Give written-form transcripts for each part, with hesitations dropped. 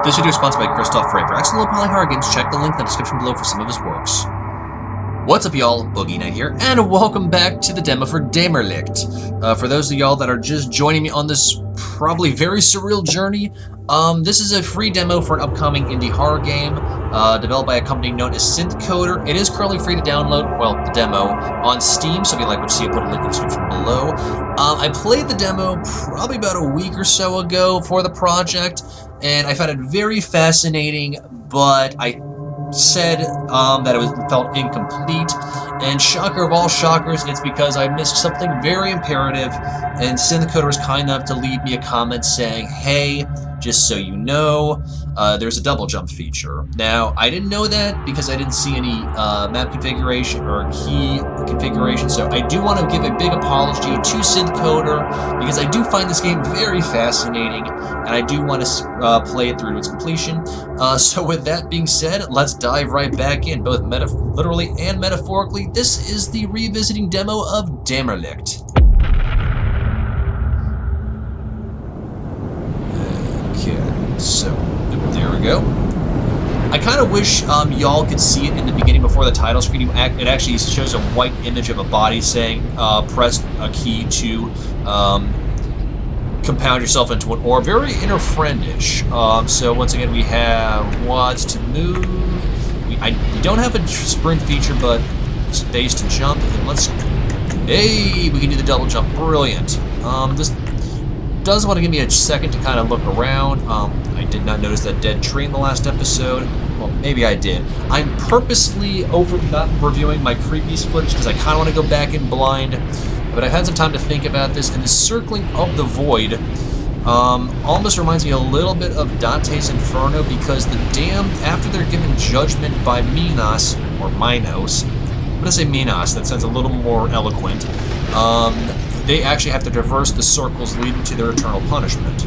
This video is sponsored by Christoph Frey. For excellent polyhargans, check the link in the description below for some of his works. What's up, y'all? Boogie Knight here, and welcome back to the demo for Daemmerlicht. For those of y'all that are just joining me on this probably very surreal journey, this is a free demo for an upcoming indie horror game developed by a company known as Synthcoder. It is currently free to download, well, the demo, on Steam, so if you like what you see, I'll put a link in the description below. I played the demo probably about a week or so ago for the project, and I found it very fascinating, but I said that it felt incomplete, and shocker of all shockers, it's because I missed something very imperative, and Synthcoder was kind enough to leave me a comment saying, hey, just so you know, there's a double jump feature. Now, I didn't know that because I didn't see any map configuration or key configuration, so I do want to give a big apology to Synthcoder because I do find this game very fascinating, and I do want to play it through to its completion. So with that being said, let's dive right back in, both literally and metaphorically. This is the revisiting demo of Daemmerlicht. Okay, so there we go. I kind of wish y'all could see it in the beginning before the title screen. It actually shows a white image of a body saying, press a key to compound yourself into an orb. Very inner-friendish. So once again, we have wads to move. We don't have a sprint feature, but space to jump. And let's... Hey, we can do the double jump. Brilliant. This does want to give me a second to kind of look around. I did not notice that dead tree in the last episode. Well, maybe I did. I'm purposely not reviewing my previous footage because I kind of want to go back in blind. But I've had some time to think about this, and the circling of the void almost reminds me a little bit of Dante's Inferno, because the damned, after they're given judgment by Minos, or Minos, I'm going to say Minos, that sounds a little more eloquent, they actually have to traverse the circles leading to their eternal punishment.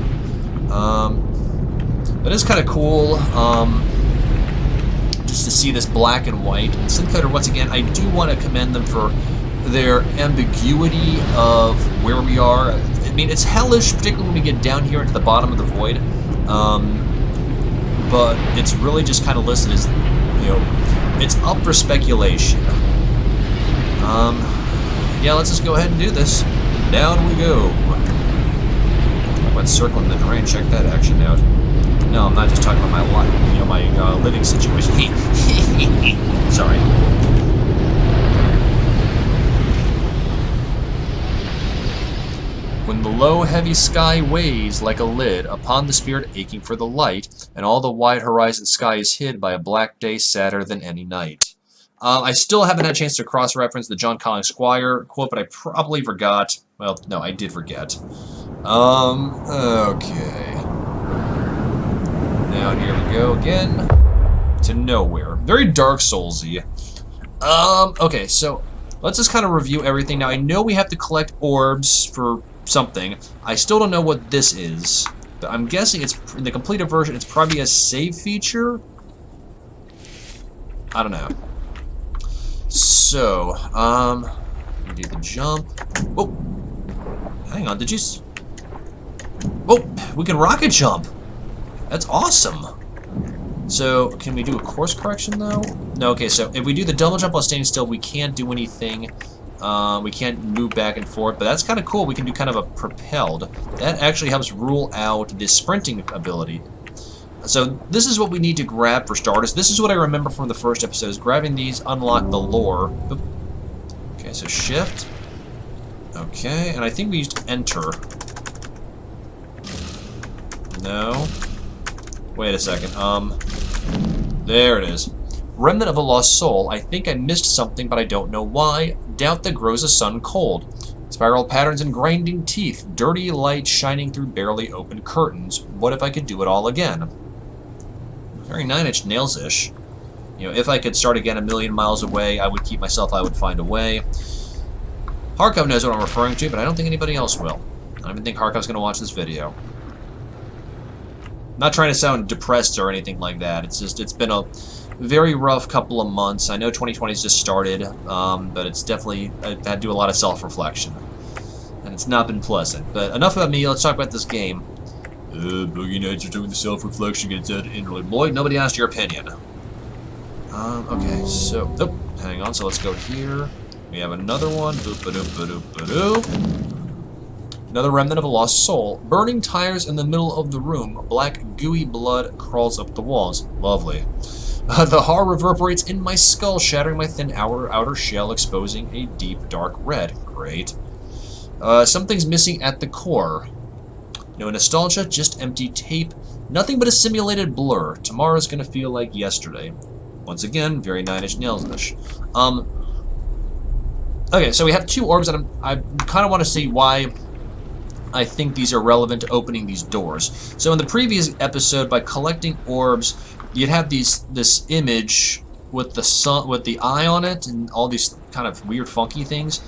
That is kind of cool, just to see this black and white. And Synthcoder, once again, I do want to commend them for their ambiguity of where we are. I mean, it's hellish, particularly when we get down here into the bottom of the void. But it's really just kind of listed as, you know, it's up for speculation. Yeah, let's just go ahead and do this. Down we go. I went circling the drain. Check that action out. No, I'm not just talking about my life, you know, my living situation. Sorry. When the low, heavy sky weighs like a lid upon the spirit aching for the light, and all the wide horizon sky is hid by a black day sadder than any night. I still haven't had a chance to cross-reference the John Collins Squire quote, but I probably forgot. Well, no, I did forget. Okay. Now here we go again. To nowhere. Very Dark Souls-y. Okay, so let's just kind of review everything. Now, I know we have to collect orbs for something. I still don't know what this is. But I'm guessing it's, in the completed version, it's probably a save feature? I don't know. So, we do the jump. Oh, hang on, did you... Oh, we can rocket jump! That's awesome! So, can we do a course correction, though? No, okay, so if we do the double jump while standing still, we can't do anything. We can't move back and forth, but that's kind of cool. We can do kind of a propelled. That actually helps rule out the sprinting ability. So this is what we need to grab for starters. This is what I remember from the first episode, is grabbing these unlock the lore. Oop. Okay, so shift. Okay, and I think we used enter. No. Wait a second. There it is. Remnant of a lost soul. I think I missed something, but I don't know why. Doubt that grows a sun cold. Spiral patterns and grinding teeth. Dirty light shining through barely opened curtains. What if I could do it all again? Very 9 Inch Nails-ish. You know, if I could start again a million miles away, I would keep myself, I would find a way. Harkov knows what I'm referring to, but I don't think anybody else will. I don't even think Harkov's going to watch this video. Not trying to sound depressed or anything like that. It's just, it's been a very rough couple of months. I know 2020's just started, but it's definitely, I've had to do a lot of self-reflection. And it's not been pleasant. But enough about me, let's talk about this game. Boogie Nights are doing the self-reflection against that interlude. Boy, nobody asked your opinion. Okay, so... Oh, hang on, so let's go here. We have another one. Another remnant of a lost soul. Burning tires in the middle of the room. Black, gooey blood crawls up the walls. Lovely. The horror reverberates in my skull, shattering my thin outer shell, exposing a deep, dark red. Great. Something's missing at the core. No nostalgia, just empty tape. Nothing but a simulated blur. Tomorrow's gonna feel like yesterday. Once again, very Nine Inch Nails-ish. Okay, so we have 2 orbs, and I kind of want to see why I think these are relevant to opening these doors. So in the previous episode, by collecting orbs, you'd have this image with the sun, with the eye on it, and all these kind of weird, funky things.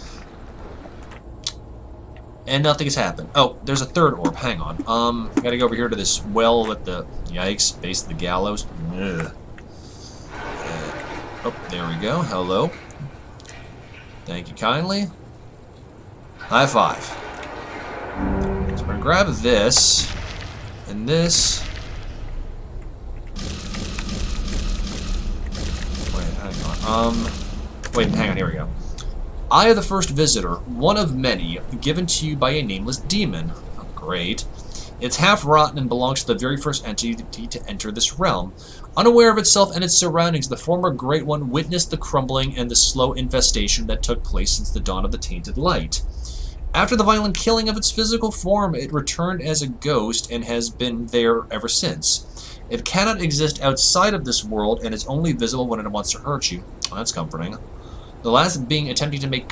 And nothing has happened. Oh, there's a 3rd orb. Hang on. Gotta go over here to this well with the yikes base of the gallows. Ugh. Oh, there we go. Hello. Thank you kindly. High five. So we're gonna grab this and this. Wait, hang on. Wait, hang on. Here we go. Eye of the first visitor, one of many, given to you by a nameless demon. Oh, great. It's half rotten and belongs to the very first entity to enter this realm. Unaware of itself and its surroundings, the former Great One witnessed the crumbling and the slow infestation that took place since the dawn of the tainted light. After the violent killing of its physical form, it returned as a ghost and has been there ever since. It cannot exist outside of this world and is only visible when it wants to hurt you. Well, that's comforting. The last being attempting to make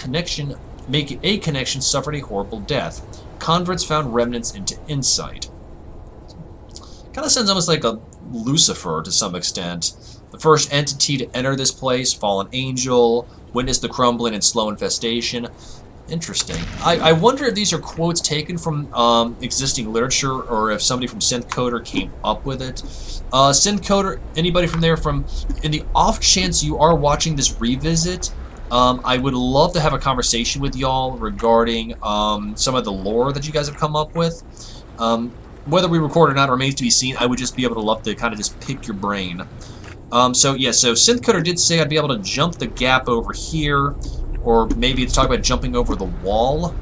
a connection suffered a horrible death. Converts found remnants into insight. Kind of sounds almost like a Lucifer to some extent. The first entity to enter this place, fallen angel, witnessed the crumbling and slow infestation. Interesting. I wonder if these are quotes taken from existing literature or if somebody from Synthcoder came up with it. Synthcoder, anybody from there, in the off chance you are watching this revisit, I would love to have a conversation with y'all regarding some of the lore that you guys have come up with. Whether we record or not remains to be seen. I would just be able to love to kind of just pick your brain. So Synthcoder did say I'd be able to jump the gap over here, or maybe it's talking about jumping over the wall.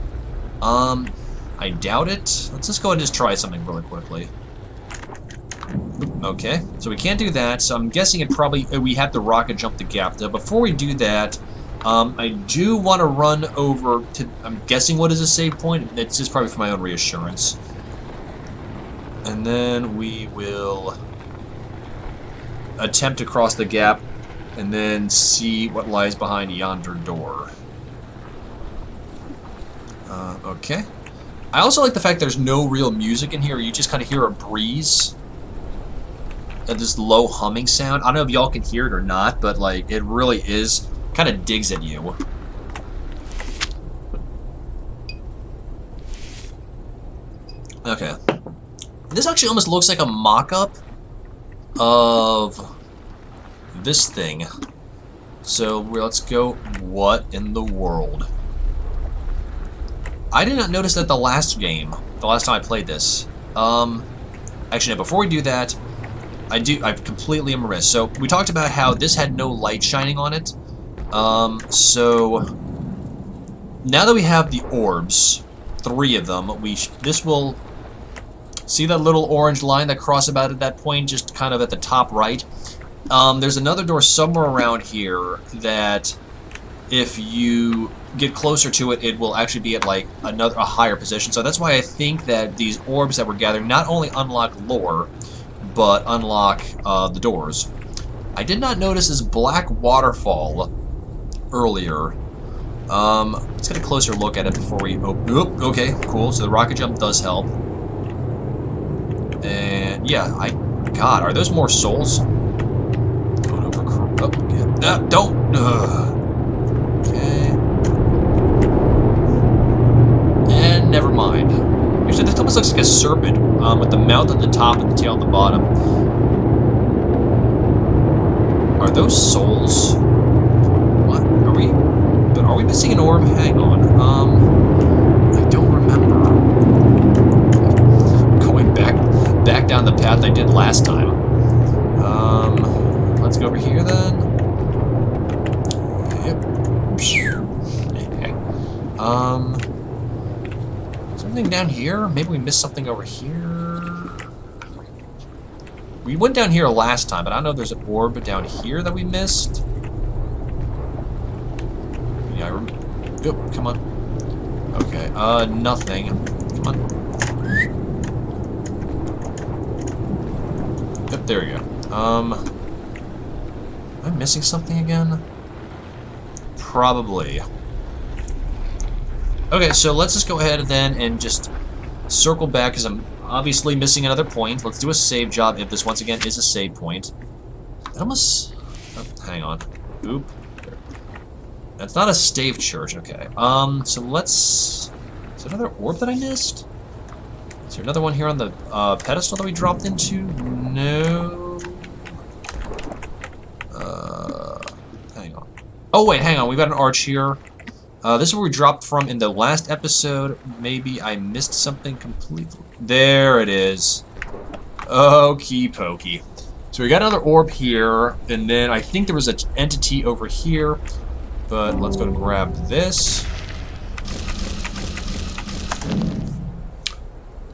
I doubt it. Let's just go ahead and just try something really quickly. Okay, so we can't do that, so I'm guessing we have to rocket jump the gap. Now, before we do that, I do want to run over to, I'm guessing what is a save point? It's just probably for my own reassurance. And then we will attempt to cross the gap and then see what lies behind yonder door. Okay. I also like the fact there's no real music in here. You just kind of hear a breeze. This low humming sound. I don't know if y'all can hear it or not, but like it really is kind of digs at you. Okay. This actually almost looks like a mock-up of this thing. So let's go. What in the world? I did not notice that the last time I played this. Actually, no, before we do that, I completely am remiss. So we talked about how this had no light shining on it. So now that we have the orbs, 3 of them, this will see that little orange line that crosses about at that point, just kind of at the top right. There's another door somewhere around here that, if you get closer to it, it will actually be at like a higher position. So that's why I think that these orbs that we're gathering not only unlock lore, but unlock the doors. I did not notice this black waterfall earlier. Let's get a closer look at it before we open. Oop, okay, cool. So the rocket jump does help. And yeah, God, are those more souls? Going over. Oh, yeah. Don't. Okay. And never mind. Actually, this almost looks like a serpent, with the mouth at the top and the tail at the bottom. Are those souls? What? Are we missing an orb? Hang on. I don't remember. Going back. back down the path I did last time. Let's go over here then. Yep. Something down here? Maybe we missed something over here. We went down here last time, but I don't know if there's an orb down here that we missed. Yeah, Yep, come on. Okay, nothing. Come on. Yep, there we go. Am I missing something again? Probably. Okay, so let's just go ahead then and just circle back, because I'm obviously missing another point. Let's do a save job if this once again is a save point. That almost... Oh, hang on. Oop. That's not a stave church, okay. So let's... Is there another orb that I missed? Is there another one here on the pedestal that we dropped into? No. Hang on. Oh wait, hang on. We've got an arch here. This is where we dropped from in the last episode. Maybe I missed something completely. There it is. Okie pokey. So we got another orb here, and then I think there was an entity over here. But let's go and grab this.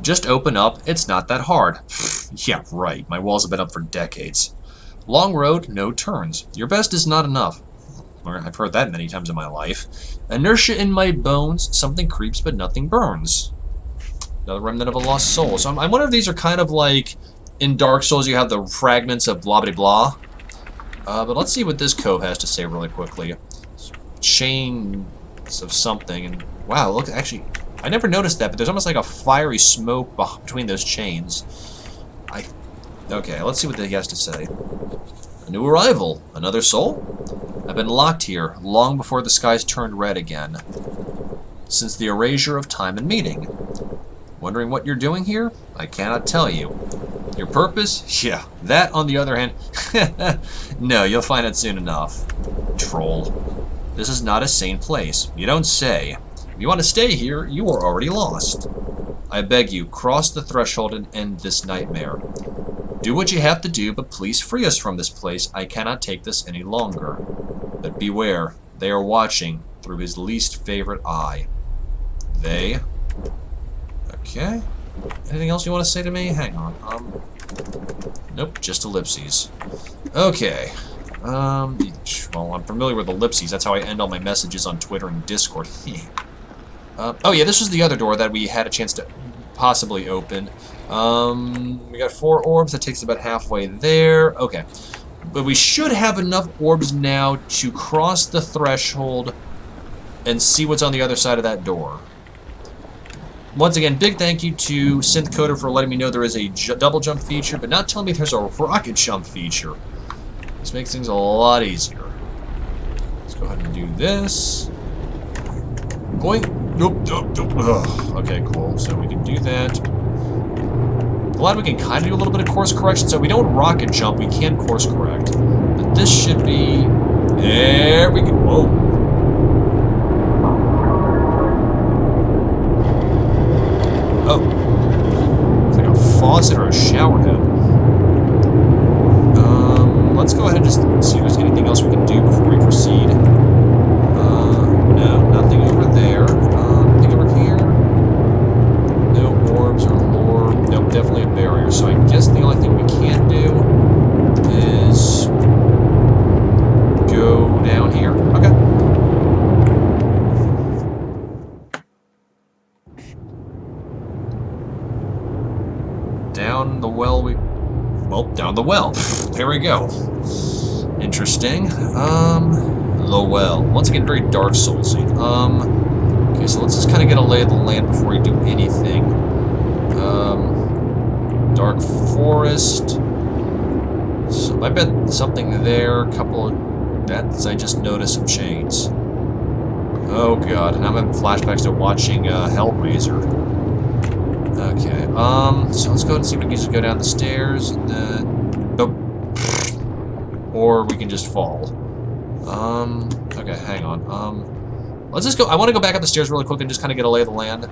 Just open up. It's not that hard. Yeah, right. My walls have been up for decades. Long road, no turns. Your best is not enough. I've heard that many times in my life. Inertia in my bones. Something creeps, but nothing burns. Another remnant of a lost soul. So I wonder if these are kind of like in Dark Souls you have the fragments of blah blah blah. But let's see what this cove has to say really quickly. Chains of something. And wow, look, actually, I never noticed that, but there's almost like a fiery smoke between those chains. Okay, let's see what he has to say. A new arrival. Another soul? I've been locked here, long before the skies turned red again. Since the erasure of time and meaning. Wondering what you're doing here? I cannot tell you. Your purpose? Yeah, that on the other hand... No, you'll find it soon enough. Troll. This is not a sane place. You don't say. If you want to stay here, you are already lost. I beg you, cross the threshold and end this nightmare. Do what you have to do, but please free us from this place. I cannot take this any longer. But beware, they are watching through his least favorite eye. They? Okay. Anything else you want to say to me? Hang on. Nope, just ellipses. Okay. Well, I'm familiar with ellipses. That's how I end all my messages on Twitter and Discord. Oh yeah, this was the other door that we had a chance to possibly open. We got 4 orbs. That takes about halfway there. Okay. But we should have enough orbs now to cross the threshold and see what's on the other side of that door. Once again, big thank you to SynthCoder for letting me know there is a double jump feature, but not telling me there's a rocket jump feature. This makes things a lot easier. Let's go ahead and do this. Boing. Nope, nope, nope. Ugh. Okay, cool. So we can do that. Glad we can kind of do a little bit of course correction. So we don't rocket jump, we can course correct. But this should be... There we go. Whoa. Oh. It's like a faucet or a shower head. Let's go ahead and just see if there's anything else we can do before we proceed. No, nothing over there. Anything over here? No orbs or lore. Nope, definitely a barrier. So I guess the only thing we can do is go down here. Okay. Down the well we... Well, down the well. There we go. Interesting. The well. Once again, very Dark Soulsy. Okay, so let's just kind of get a lay of the land before we do anything. Dark Forest. So I bet something there. A couple of... That's... I just noticed some chains. Oh god, and I'm having flashbacks to watching Hellraiser. Okay, so let's go ahead and see if we can just go down the stairs, and then... Oh. Or we can just fall. Okay, hang on. Let's just go... I want to go back up the stairs really quick and just kind of get a lay of the land.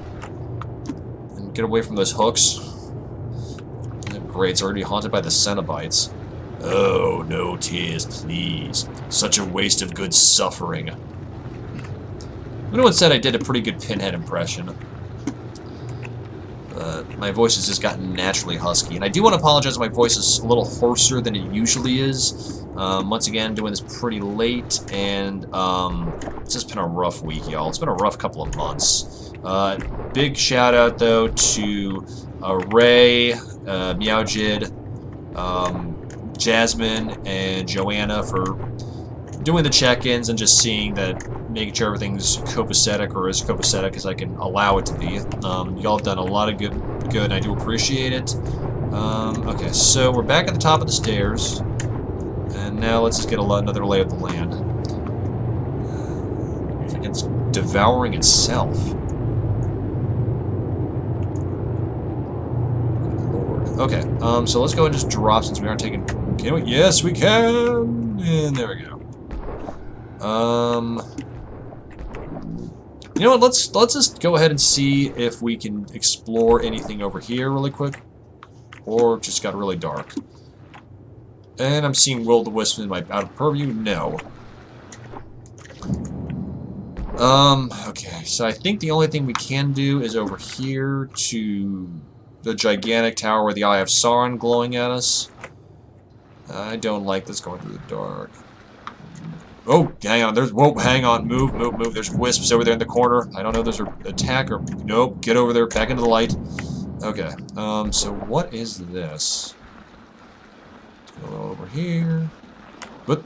And get away from those hooks. And great, it's already haunted by the Cenobites. Oh, no tears, please. Such a waste of good suffering. Anyone said I did a pretty good Pinhead impression. My voice has just gotten naturally husky. And I do want to apologize, my voice is a little hoarser than it usually is. Once again, doing this pretty late, and it's just been a rough week, y'all. It's been a rough couple of months. Big shout out, though, to Ray, Meowjid, Jasmine, and Joanna for doing the check-ins and just seeing that, making sure everything's copacetic, or as copacetic as I can allow it to be. Y'all have done a lot of good, and I do appreciate it. Okay, so we're back at the top of the stairs, and now let's just get another lay of the land. It's devouring itself. Lord. Okay, so let's go and just drop, since we aren't taking... Can we? Yes, we can! And there we go. You know what, let's just go ahead and see if we can explore anything over here really quick. Or just got really dark. And I'm seeing will-o-the-wisp in my out of purview? No. Okay, so I think the only thing we can do is over here to the gigantic tower where the Eye of Sauron glowing at us. I don't like this going through the dark. Oh, hang on, whoa, hang on, move. There's wisps over there in the corner. I don't know if there's an attack or, nope, get over there, back into the light. Okay, so what is this? Let's go over here. What?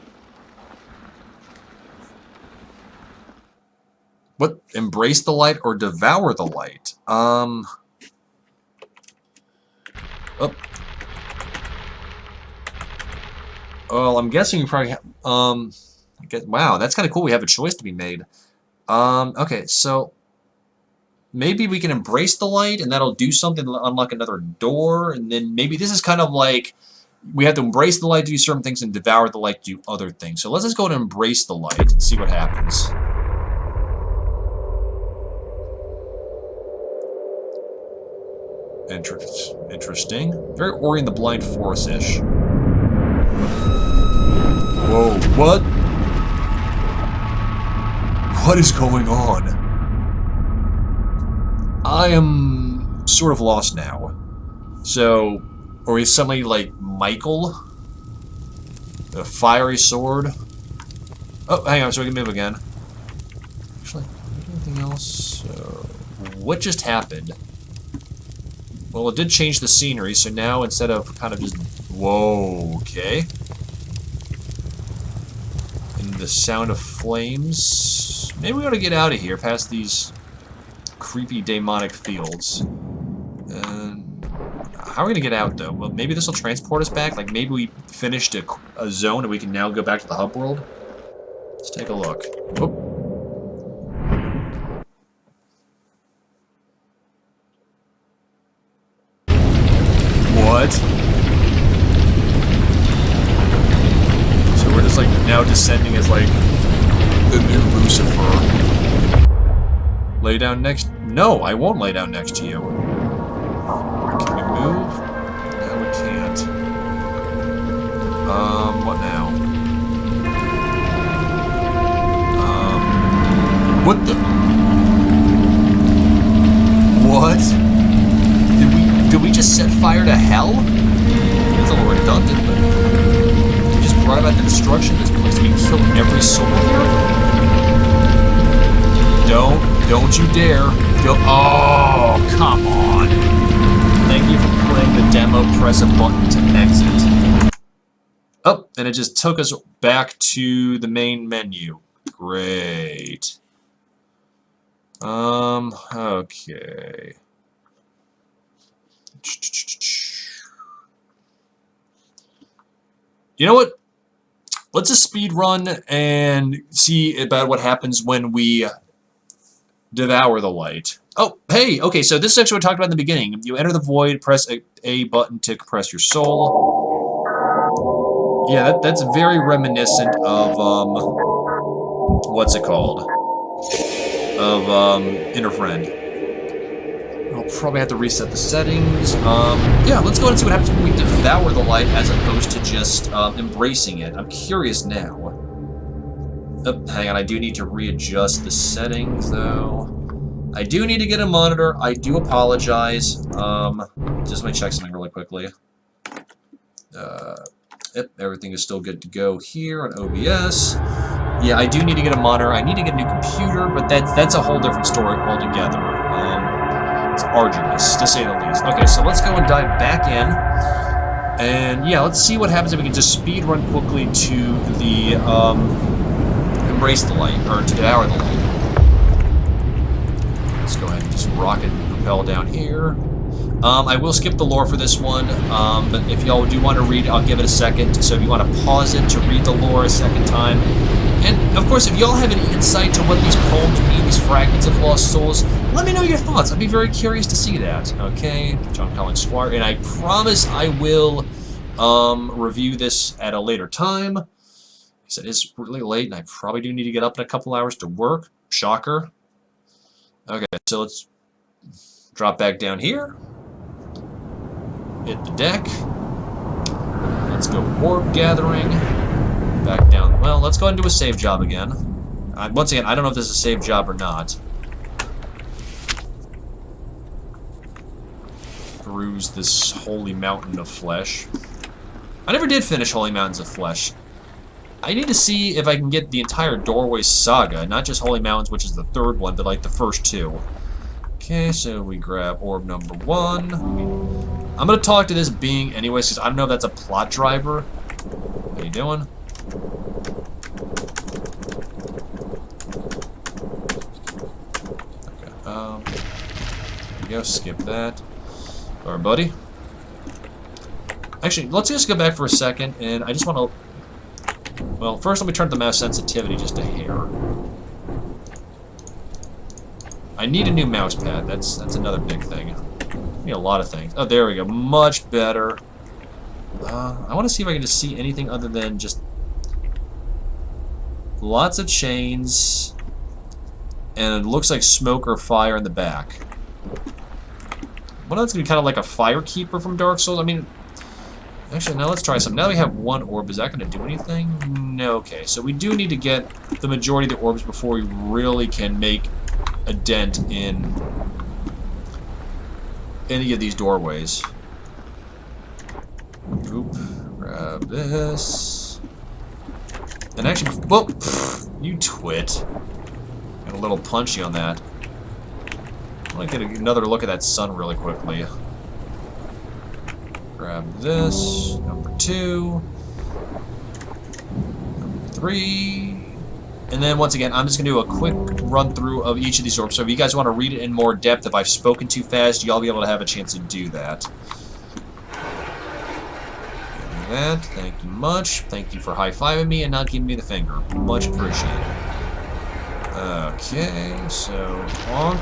Embrace the light or devour the light? Oh. Well, I'm guessing we probably have, wow, that's kind of cool. We have a choice to be made. Okay, so maybe we can embrace the light, and that'll do something to unlock another door, and then maybe this is kind of like we have to embrace the light to do certain things and devour the light to do other things. So let's just go and embrace the light and see what happens. Interesting. Very Ori and the Blind Forest-ish. Whoa, what? What is going on? I am sort of lost now. So, are we suddenly like Michael? A fiery sword? Oh, hang on, so we can move again. Actually, anything else? What just happened? Well, it did change the scenery, so now instead of kind of just... Whoa, okay. And the sound of flames... Maybe we ought to get out of here, past these creepy demonic fields. How are we going to get out, though? Well, maybe this will transport us back? Like, maybe we finished a zone and we can now go back to the hub world? Let's take a look. Oh. What? So we're just, like, now descending as, like, the new Lucifer. Lay down next... No, I won't lay down next to you. Can we move? No, we can't. What now? What the... What? Did we just set fire to hell? It's a little redundant, but... We just brought about the destruction of this place. We killed every soul here? Don't you dare. Oh, come on. Thank you for playing the demo. Press a button to exit. Oh, and it just took us back to the main menu. Great. Okay. You know what? Let's just speed run and see about what happens when we devour the light. Oh, hey, okay, so this is actually what we talked about in the beginning. You enter the void, press a button to compress your soul. Yeah, that's very reminiscent of, what's it called? Of, Inner Friend. Oh, probably have to reset the settings. Yeah, let's go ahead and see what happens when we devour the light as opposed to just embracing it. I'm curious now. Oh, hang on, I do need to readjust the settings, though. I do need to get a monitor. I do apologize. Just let me check something really quickly. Yep, everything is still good to go here on OBS. Yeah, I do need to get a monitor. I need to get a new computer, but that's a whole different story altogether. It's arduous, to say the least. Okay, so let's go and dive back in. And yeah, let's see what happens if we can just speed run quickly to the embrace the light, or to devour the light. Let's go ahead and just rocket propel down here. I will skip the lore for this one, but if y'all do want to read it, I'll give it a second. So if you want to pause it to read the lore a second time. And, of course, if y'all have any insight to what these poems mean, these fragments of lost souls, let me know your thoughts. I'd be very curious to see that. Okay, John telling Squire, and I promise I will review this at a later time. Because it is really late, and I probably do need to get up in a couple hours to work. Shocker. Okay, so let's drop back down here. Hit the deck. Let's go orb gathering. Back down. Well, let's go ahead and do a save job again. Once again, I don't know if this is a save job or not. Peruse this Holy Mountain of Flesh. I never did finish Holy Mountains of Flesh. I need to see if I can get the entire Doorway Saga, not just Holy Mountains, which is the third one, but like the first two. Okay, so we grab orb number 1. I'm going to talk to this being anyways, because I don't know if that's a plot driver. How you doing? Okay, there we go, skip that. Alright, buddy. Actually, let's just go back for a second, and I just want to... Well, first let me turn the mouse sensitivity just a hair. I need a new mouse pad. That's another big thing. I need a lot of things. Oh, there we go. Much better. I want to see if I can just see anything other than just lots of chains, and it looks like smoke or fire in the back. Well, that's going to be kind of like a fire keeper from Dark Souls. I mean, actually, now let's try something. Now we have one orb. Is that going to do anything? No. Okay, so we do need to get the majority of the orbs before we really can make a dent in any of these doorways. Oop, grab this. And actually, whoa, you twit. Got a little punchy on that. I want to get another look at that sun really quickly. Grab this, number 2, number 3. And then, once again, I'm just going to do a quick run-through of each of these orbs. So if you guys want to read it in more depth, if I've spoken too fast, y'all be able to have a chance to do that. Give me that. Thank you much. Thank you for high-fiving me and not giving me the finger. Much appreciated. Okay, so... honk.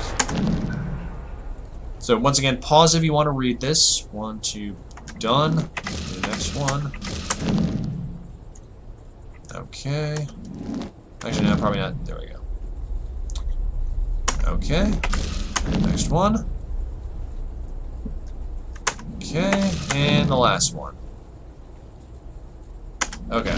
So, once again, pause if you want to read this. 1, 2, done. The next one. Okay. Actually, no, probably not. There we go. Okay. Next one. Okay. And the last one. Okay.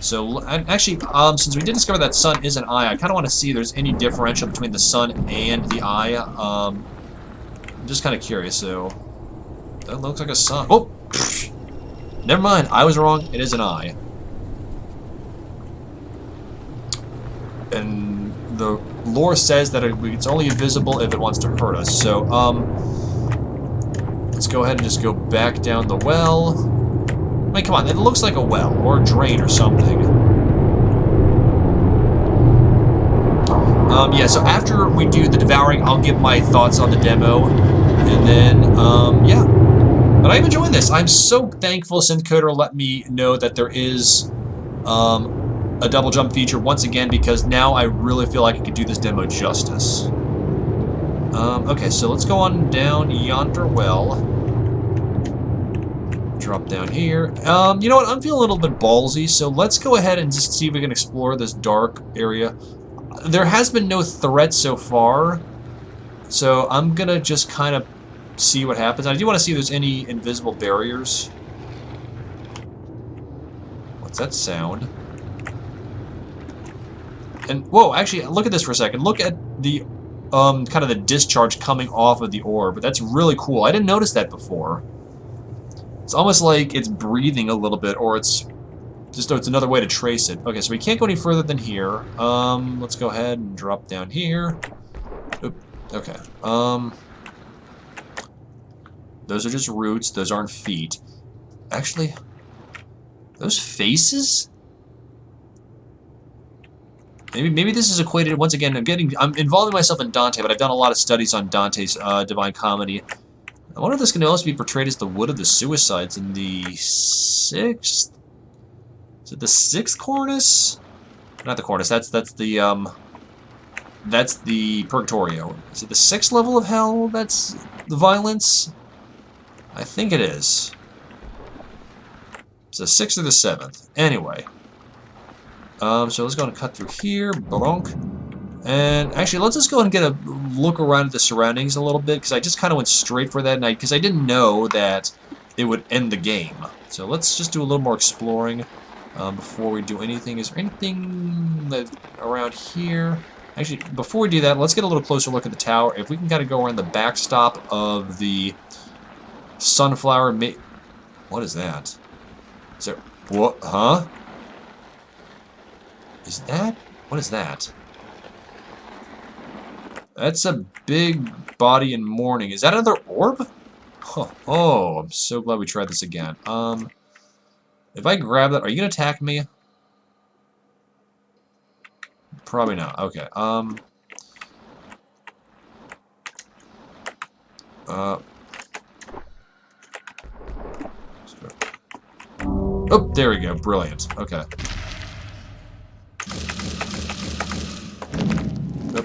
So, actually, since we did discover that sun is an eye, I kind of want to see if there's any differential between the sun and the eye. I'm just kind of curious, so... That looks like a sun. Oh! Never mind, I was wrong. It is an eye. And the lore says that it's only visible if it wants to hurt us. So, let's go ahead and just go back down the well. I mean, come on, it looks like a well, or a drain or something. Yeah, so after we do the devouring, I'll give my thoughts on the demo. And then, yeah. But I'm enjoying this. I'm so thankful Synthcoder let me know that there is, a double jump feature once again, because now I really feel like I could do this demo justice. Okay, so let's go on down yonder well. Drop down here. You know what? I'm feeling a little bit ballsy, so let's go ahead and just see if we can explore this dark area. There has been no threat so far So I'm gonna just kind of see what happens. I do want to see if there's any invisible barriers. What's that sound? And whoa, actually, look at this for a second. Look at the kind of the discharge coming off of the orb. That's really cool. I didn't notice that before. It's almost like it's breathing a little bit, or it's just it's another way to trace it. Okay, so we can't go any further than here. Let's go ahead and drop down here. Oop, okay. Those are just roots. Those aren't feet. Actually, those faces? Maybe this is equated once again. I'm involving myself in Dante, but I've done a lot of studies on Dante's Divine Comedy. I wonder if this can also be portrayed as the Wood of the Suicides in the 6th. Is it the 6th cornice? Not the cornice. That's the Purgatorio. Is it the 6th level of hell? That's the violence. I think it is. It's the 6th or the 7th. Anyway. So let's go and cut through here. Bronk. And actually, let's just go and get a look around at the surroundings a little bit, because I just kind of went straight for that night, because I didn't know that it would end the game. So let's just do a little more exploring before we do anything. Is there anything around here? Actually, before we do that, let's get a little closer look at the tower. If we can kind of go around the backstop of the sunflower... What is that? Is there... What? Huh? Is that... What is that? That's a big body in mourning. Is that another orb? Oh, I'm so glad we tried this again. If I grab that, are you gonna attack me? Probably not. Okay. Oh, there we go. Brilliant. Okay. Oh,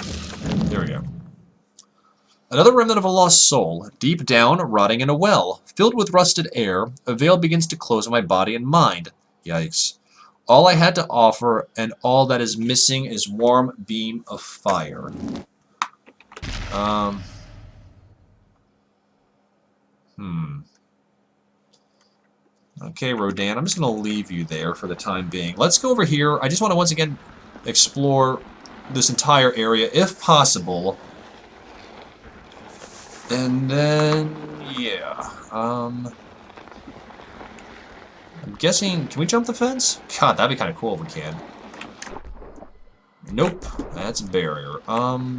there we go. Another remnant of a lost soul, deep down, rotting in a well, filled with rusted air, a veil begins to close on my body and mind. Yikes. All I had to offer, and all that is missing is warm beam of fire. Okay, Rodan, I'm just going to leave you there for the time being. Let's go over here. I just want to once again explore this entire area, if possible. And then, yeah. I'm guessing, can we jump the fence? God, that'd be kind of cool if we can. Nope, that's a barrier.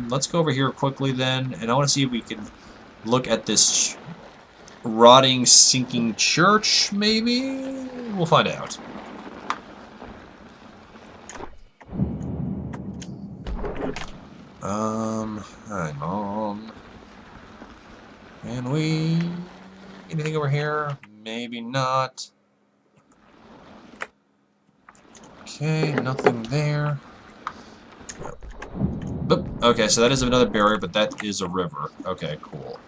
Let's go over here quickly then, and I want to see if we can look at this rotting, sinking church, maybe? We'll find out. Hang on. Can we... Anything over here? Maybe not. Okay, nothing there. Boop. Okay, so that is another barrier, but that is a river. Okay, cool.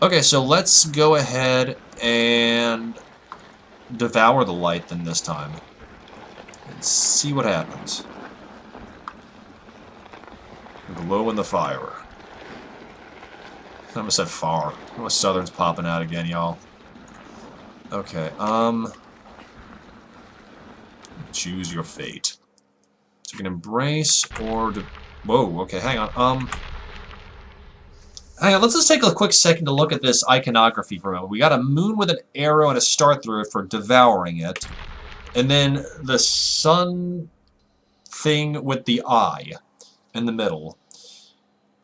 Okay, so let's go ahead and devour the light then this time. And see what happens. Glow in the fire. I almost said far. Almost Southern's popping out again, y'all. Okay, choose your fate. So you can embrace or... Whoa, okay, hang on. Hang on, let's just take a quick second to look at this iconography for a moment. We got a moon with an arrow and a star through it for devouring it. And then the sun thing with the eye in the middle.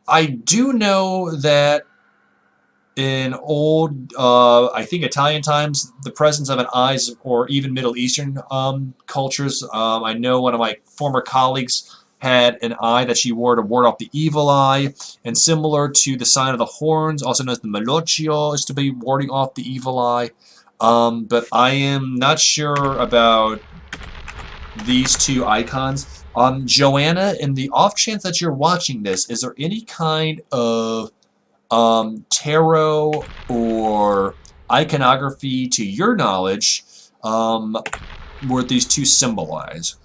I do know that in old, I think Italian times, the presence of an eye, or even Middle Eastern cultures, I know one of my former colleagues had an eye that she wore to ward off the evil eye, and similar to the sign of the horns, also known as the Malocchio, is to be warding off the evil eye. But I am not sure about these two icons. Joanna, in the off chance that you're watching this, is there any kind of tarot or iconography, to your knowledge, where these two symbolize,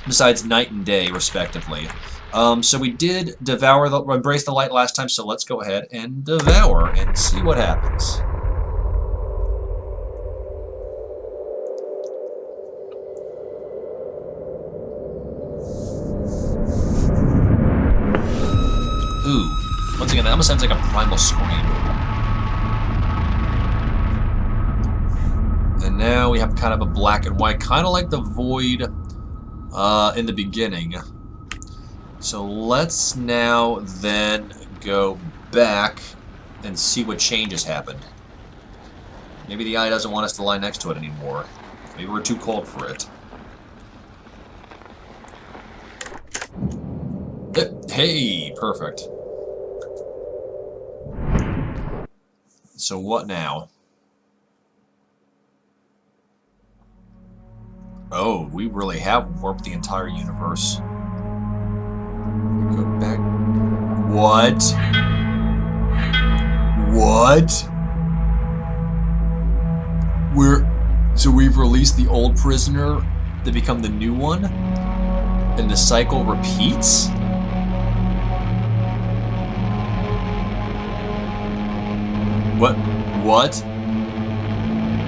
besides night and day, respectively? So we did embrace the light last time, so let's go ahead and devour and see what happens. Ooh. Once again, that almost sounds like a primal scream. And now we have kind of a black and white, kind of like the void in the beginning. So let's now then go back and see what changes happened. Maybe the eye doesn't want us to lie next to it anymore. Maybe we're too cold for it. Hey, perfect. So what now? Oh, we really have warped the entire universe. Go back. What? What? So we've released the old prisoner to become the new one? And the cycle repeats? What? What?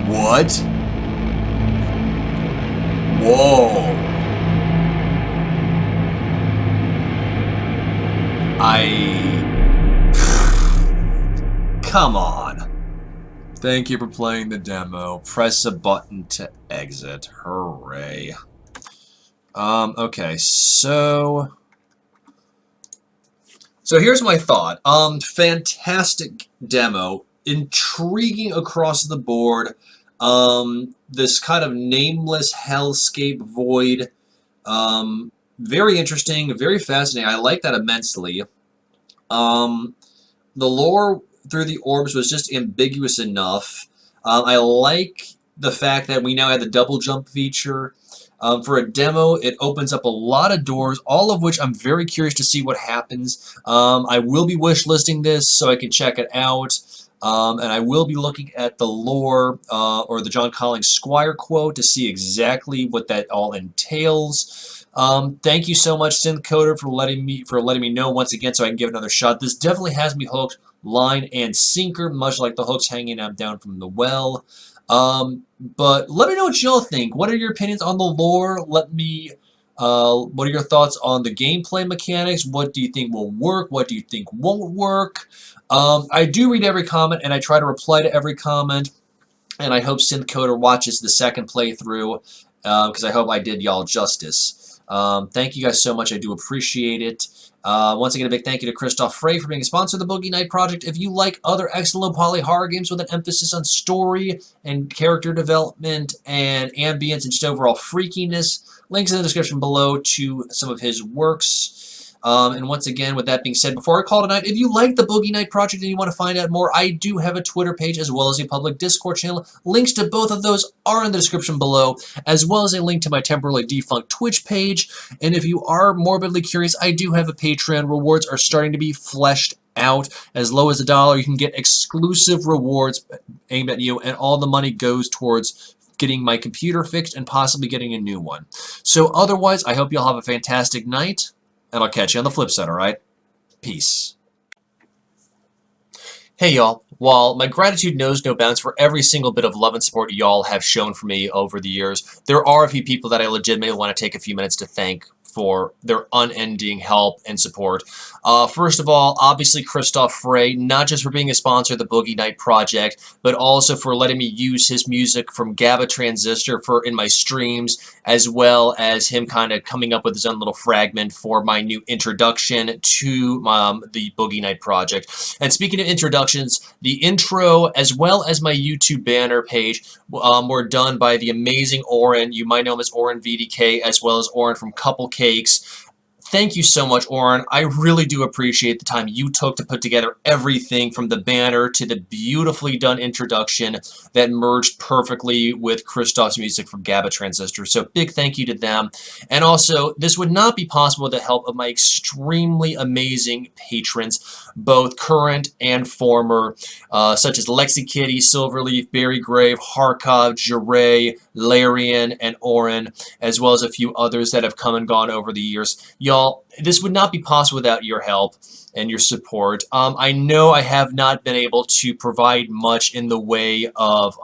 What? Whoa. Come on. Thank you for playing the demo. Press a button to exit. Hooray. Okay, so here's my thought. Fantastic demo. Intriguing across the board. This kind of nameless hellscape void. Very interesting, very fascinating. I like that immensely. The lore through the orbs was just ambiguous enough. I like the fact that we now have the double jump feature. For a demo, it opens up a lot of doors, all of which I'm very curious to see what happens. I will be wishlisting this so I can check it out. And I will be looking at the lore or the John Collins Squire quote to see exactly what that all entails. Thank you so much, SynthCoder, for letting me know once again so I can give it another shot. This definitely has me hooked, line and sinker, much like the hooks hanging out down from the well. But let me know what y'all think. What are your opinions on the lore? What are your thoughts on the gameplay mechanics? What do you think will work? What do you think won't work? I do read every comment, and I try to reply to every comment, and I hope SynthCoder watches the second playthrough, because I hope I did y'all justice. Thank you guys so much. I do appreciate it. Once again, a big thank you to Christoph Frey for being a sponsor of the Boogie Night Project. If you like other excellent poly horror games with an emphasis on story and character development and ambience and just overall freakiness, links in the description below to some of his works. And once again, with that being said, before I call tonight, if you like the Boogie Night Project and you want to find out more, I do have a Twitter page as well as a public Discord channel. Links to both of those are in the description below, as well as a link to my temporarily defunct Twitch page. And if you are morbidly curious, I do have a Patreon. Rewards are starting to be fleshed out. As low as $1, you can get exclusive rewards aimed at you, and all the money goes towards getting my computer fixed and possibly getting a new one. So otherwise, I hope you'll have a fantastic night, and I'll catch you on the flip side, alright? Peace. Hey y'all, while my gratitude knows no bounds for every single bit of love and support y'all have shown for me over the years, there are a few people that I legitimately want to take a few minutes to thank for their unending help and support. First of all, obviously Christoph Frey, not just for being a sponsor of the Boogie Night Project, but also for letting me use his music from GABA Transistor in my streams, as well as him kind of coming up with his own little fragment for my new introduction to the Boogie Night Project. And speaking of introductions, the intro as well as my YouTube banner page were done by the amazing Oren. You might know him as Oren VDK, as well as Oren from Couple Cakes. Thank you so much, Oren. I really do appreciate the time you took to put together everything from the banner to the beautifully done introduction that merged perfectly with Christoph's music from GABA Transistor. So big thank you to them. And also, this would not be possible with the help of my extremely amazing patrons, both current and former, such as Lexi Kitty, Silverleaf, Barry Grave, Harkov, Jiray, Larian, and Oren, as well as a few others that have come and gone over the years. Y'all y'all, this would not be possible without your help and your support. I know I have not been able to provide much in the way of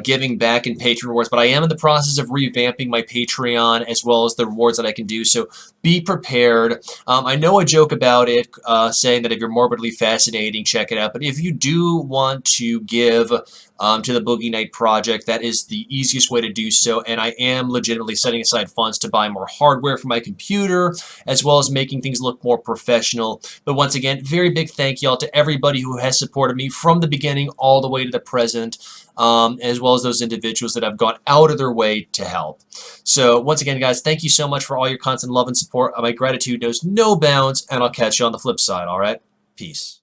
giving back in Patreon rewards, but I am in the process of revamping my Patreon as well as the rewards that I can do, so be prepared. I know I joke about it, saying that if you're morbidly fascinating, check it out, but if you do want to give to the Boogie Night Project, that is the easiest way to do so, and I am legitimately setting aside funds to buy more hardware for my computer, as well as making things look more professional. But once again, very big thank y'all to everybody who has supported me from the beginning all the way to the present, as well as those individuals that have gone out of their way to help. So once again, guys, thank you so much for all your constant love and support. My gratitude knows no bounds, and I'll catch you on the flip side, all right? Peace.